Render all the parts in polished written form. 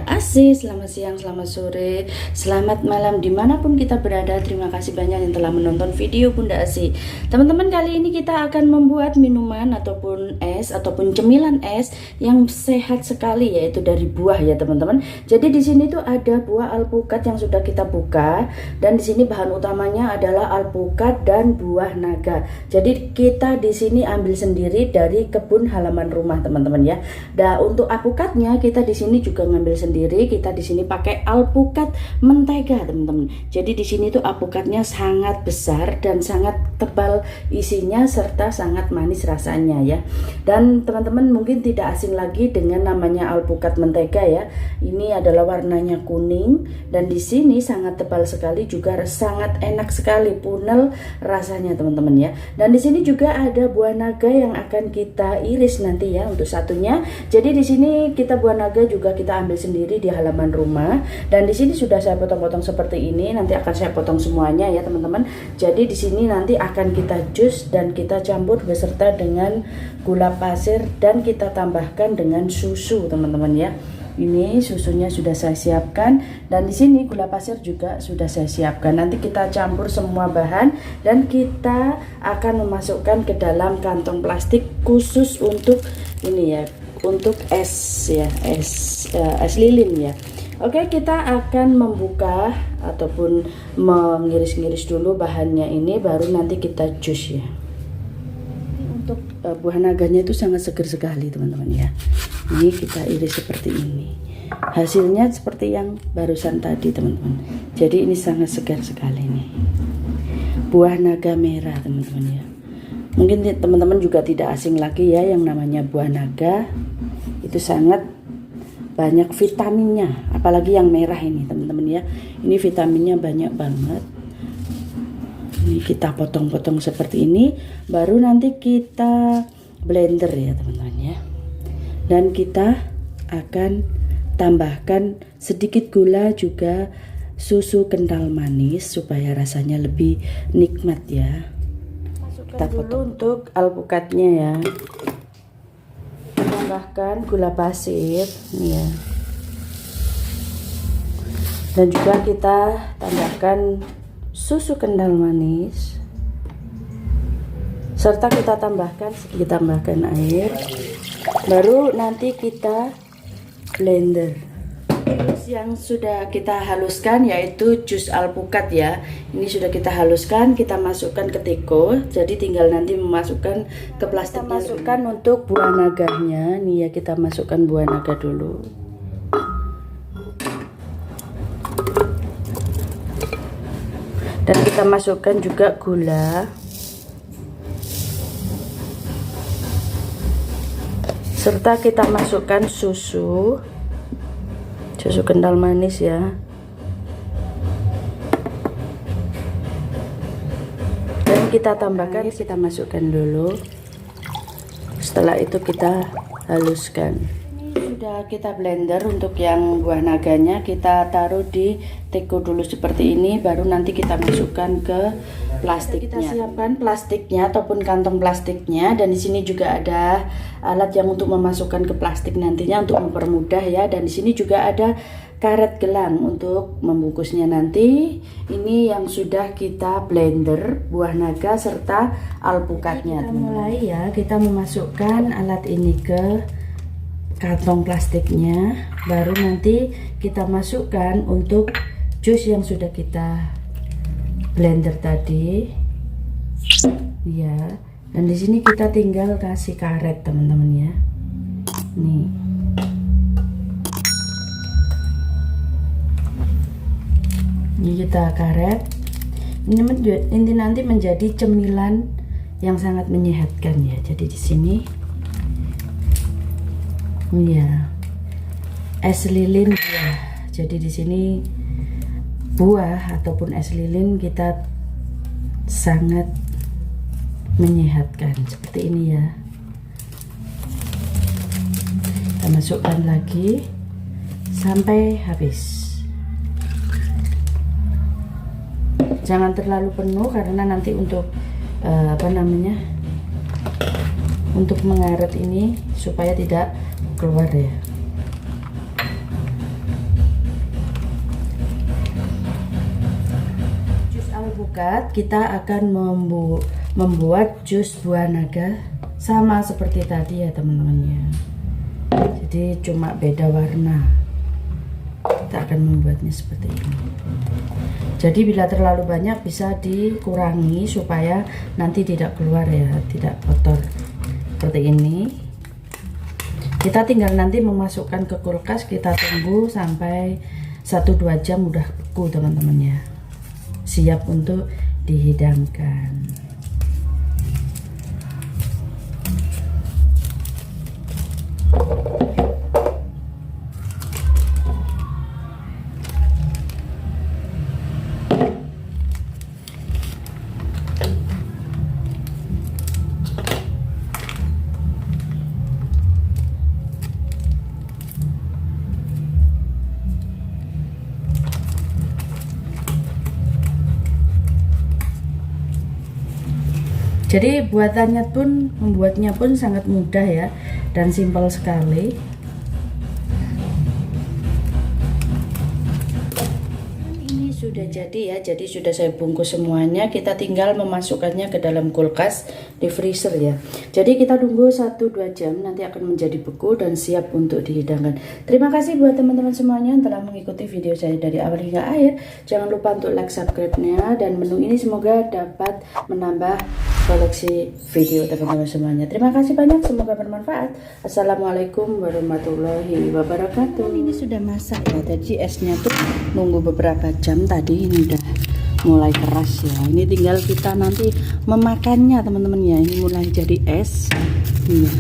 Bunda Asi. Selamat siang, selamat sore, selamat malam dimanapun kita berada. Terima kasih banyak yang telah menonton video Bunda Asi. Teman-teman, kali ini kita akan membuat minuman ataupun es ataupun cemilan es yang sehat sekali, yaitu dari buah ya teman-teman. Jadi di sini tuh ada buah alpukat yang sudah kita buka, dan di sini bahan utamanya adalah alpukat dan buah naga. Jadi kita di sini ambil sendiri dari kebun halaman rumah teman-teman ya. Dan untuk alpukatnya kita di sini juga ngambil sendiri. Kita di sini pakai alpukat mentega teman-teman. Jadi di sini tuh alpukatnya sangat besar dan sangat tebal isinya serta sangat manis rasanya ya. Dan teman-teman mungkin tidak asing lagi dengan namanya alpukat mentega ya. Ini adalah warnanya kuning dan di sini sangat tebal sekali, juga sangat enak sekali, punel rasanya teman-teman ya. Dan di sini juga ada buah naga yang akan kita iris nanti ya untuk satunya. Jadi di sini kita buah naga juga kita ambil sendiri di halaman rumah, dan di sini sudah saya potong-potong seperti ini. Nanti akan saya potong semuanya ya teman-teman. Jadi di sini nanti akan kita jus dan kita campur beserta dengan gula pasir dan kita tambahkan dengan susu teman-teman ya. Ini susunya sudah saya siapkan, dan di sini gula pasir juga sudah saya siapkan. Nanti kita campur semua bahan dan kita akan memasukkan ke dalam kantong plastik khusus untuk ini ya, untuk es ya, es lilin ya. Oke, kita akan membuka ataupun mengiris-ngiris dulu bahannya ini, baru nanti kita jus ya. Untuk buah naganya itu sangat segar sekali teman-teman ya. Ini kita iris seperti ini. Hasilnya seperti yang barusan tadi teman-teman. Jadi ini sangat segar sekali nih. Buah naga merah teman-teman ya. Mungkin teman-teman juga tidak asing lagi ya yang namanya buah naga. Itu sangat banyak vitaminnya, apalagi yang merah ini teman-teman ya. Ini vitaminnya banyak banget. Ini kita potong-potong seperti ini, baru nanti kita blender ya teman-teman ya. Dan kita akan tambahkan sedikit gula, juga susu kental manis supaya rasanya lebih nikmat ya. Kita potong untuk alpukatnya ya. Tambahkan gula pasir ya. Dan juga kita tambahkan susu kental manis. Serta kita tambahkan air. Baru nanti kita blender. Terus yang sudah kita haluskan yaitu jus alpukat ya. Ini sudah kita haluskan, kita masukkan ke teko. Jadi tinggal nanti memasukkan ke plastik. Kita masukkan untuk buah naganya. Nih ya, kita masukkan buah naga dulu. Dan kita masukkan juga gula. Serta kita masukkan susu kental manis ya. Dan kita tambahkan, kita masukkan dulu. Setelah itu kita haluskan. Ini sudah kita blender. Untuk yang buah naganya kita taruh di teko dulu seperti ini, baru nanti kita masukkan ke plastiknya. Kita siapkan plastiknya ataupun kantong plastiknya, dan di sini juga ada alat yang untuk memasukkan ke plastik nantinya untuk mempermudah ya. Dan di sini juga ada karet gelang untuk membungkusnya nanti. Ini yang sudah kita blender buah naga serta alpukatnya. Kita mulai ya, kita memasukkan alat ini ke kantong plastiknya, baru nanti kita masukkan untuk jus yang sudah kita blender tadi ya. Dan di sini kita tinggal kasih karet teman-teman ya. Nih, ini kita karet. Ini nanti menjadi cemilan yang sangat menyehatkan ya. Jadi di sini ya, es lilin ya. Jadi di sini buah ataupun es lilin kita sangat menyehatkan seperti ini ya. Kita masukkan lagi sampai habis. Jangan terlalu penuh karena nanti untuk untuk mengaret ini supaya tidak keluar ya. alpukat, kita akan membuat jus buah naga sama seperti tadi ya teman-teman ya. Jadi cuma beda warna. Kita akan membuatnya seperti ini. Jadi bila terlalu banyak bisa dikurangi supaya nanti tidak keluar ya, tidak kotor. Seperti ini. Kita tinggal nanti memasukkan ke kulkas, kita tunggu sampai 1-2 jam udah beku teman-teman ya. Siap untuk dihidangkan. Jadi membuatnya pun sangat mudah ya, dan simpel sekali. Ini sudah jadi ya, jadi sudah saya bungkus semuanya. Kita tinggal memasukkannya ke dalam kulkas di freezer ya. Jadi kita tunggu 1-2 jam, nanti akan menjadi beku dan siap untuk dihidangkan. Terima kasih buat teman-teman semuanya yang telah mengikuti video saya dari awal hingga akhir. Jangan lupa untuk like, subscribe-nya, dan menu ini semoga dapat menambah koleksi video teman-teman semuanya. Terima kasih banyak, semoga bermanfaat. Assalamualaikum warahmatullahi wabarakatuh. Ini sudah masak ya, tadi esnya tuh nunggu beberapa jam tadi, ini udah mulai keras ya. Ini tinggal kita nanti memakannya teman-teman ya. Ini mulai jadi es. Iya.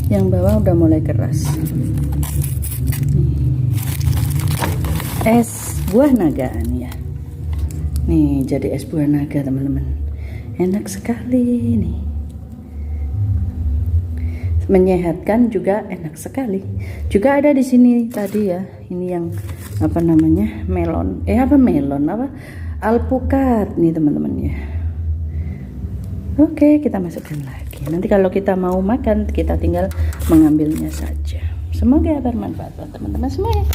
Yang bawah udah mulai keras. Es buah naga nih ya. Nih jadi es buah naga teman-teman. Enak sekali nih. Menyehatkan juga enak sekali. Juga ada di sini tadi ya. Ini yang apa namanya? Melon. Alpukat nih teman-teman ya. Oke, kita masukkan lagi. Nanti kalau kita mau makan, kita tinggal mengambilnya saja. Semoga bermanfaat buat teman-teman semuanya.